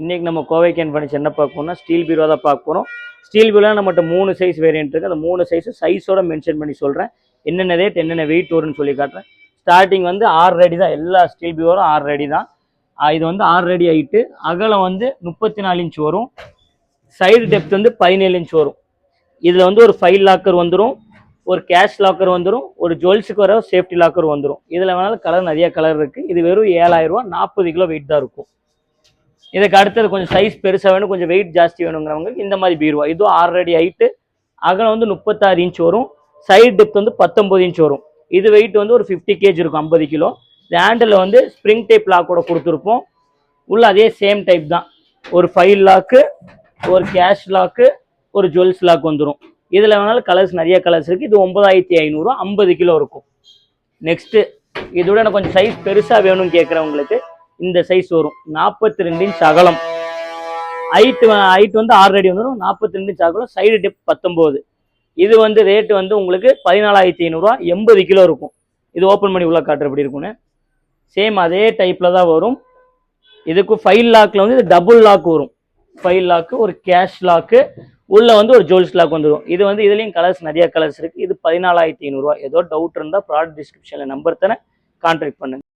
இன்றைக்கி நம்ம Kovai can furniture என்ன பார்க்க போறோம்னா ஸ்டீல் பீரோ தான் பார்க்க போகிறோம். ஸ்டீல் பீரோவில் நம்மகிட்ட 3 சைஸ் வேரியன்ட் இருக்குது. அந்த 3 சைஸோட மென்ஷன் பண்ணி சொல்கிறேன். என்னென்ன ரேட் என்னென்ன வெயிட் வரும்னு சொல்லி காட்டுறேன். ஸ்டார்டிங் வந்து 6 அடி தான், எல்லா ஸ்டீல் பீரோரும் 6 அடி தான். இது வந்து 6 அடி ஹைட்டு, அகலம் வந்து 34 இன்ச் வரும், சைடு டெப்த் வந்து 17 இன்ச் வரும். இதில் வந்து ஒரு ஃபைல் லாக்கர் வந்துடும், ஒரு கேஷ் லாக்கர் வந்துடும், ஒரு ஜுவல்ஸுக்கு வர சேஃப்டி லாக்கர் வந்துடும். இதில் வேணாலும் கலர் நிறைய கலர் இருக்குது. இது வெறும் 7000 ரூபா, 40 கிலோ வெயிட் தான் இருக்கும். இதுக்கு அடுத்தது கொஞ்சம் சைஸ் பெருசாக வேணும், கொஞ்சம் வெயிட் ஜாஸ்தி வேணுங்கிறவங்களுக்கு இந்த மாதிரி பீரோ. இதுவும் 6 அடி ஹைட்டு, அகலம் வந்து 36 இன்ச் வரும், சைடு டெப்த் வந்து 19 இன்ச் வரும். இது வெயிட் வந்து ஒரு 50 கேஜி இருக்கும், 50 கிலோ. இந்த ஹேண்டில் வந்து ஸ்ப்ரிங் டைப் லாக்கோட கொடுத்துருப்போம். உள்ள அதே சேம் டைப் தான், ஒரு ஃபைல் லாக்கு, ஒரு கேஷ் லாக்கு, ஒரு ஜுவல்ஸ் லாக் வந்துடும். இதில் வேணாலும் கலர்ஸ் நிறைய கலர்ஸ் இருக்குது. இது 9500 50 கிலோ இருக்கும். நெக்ஸ்ட்டு இதோட எனக்கு கொஞ்சம் சைஸ் பெருசாக வேணும்னு கேட்குறவங்களுக்கு இந்த சைஸ் வரும். 42 இன்ச் அகலம், ஹைட் வந்து 6 அடி வந்துடும், 42 இன்ச் அகலம், சைடு டெப்த் 19. இது வந்து ரேட்டு வந்து உங்களுக்கு 14500 ரூபா, 80 கிலோ இருக்கும். இது ஓப்பன் பண்ணி உள்ள காட்டுற எப்படி இருக்குன்னு சேம் அதே டைப்பில் தான் வரும். இதுக்கு ஃபைல் லாக்கில் வந்து இது டபுள் லாக் வரும். ஃபைல் லாக்கு, ஒரு கேஷ் லாக்கு, உள்ள வந்து ஒரு ஜுவல்ஸ் லாக் வந்துடும். இது வந்து இதுலேயும் கலர்ஸ் நிறைய கலர்ஸ் இருக்குது. இது 14500 ரூபா. ஏதோ டவுட் இருந்தால் ப்ராடக்ட் டிஸ்கிரிப்ஷனில் நம்பர் தானே, கான்டாக்ட் பண்ணுங்கள்.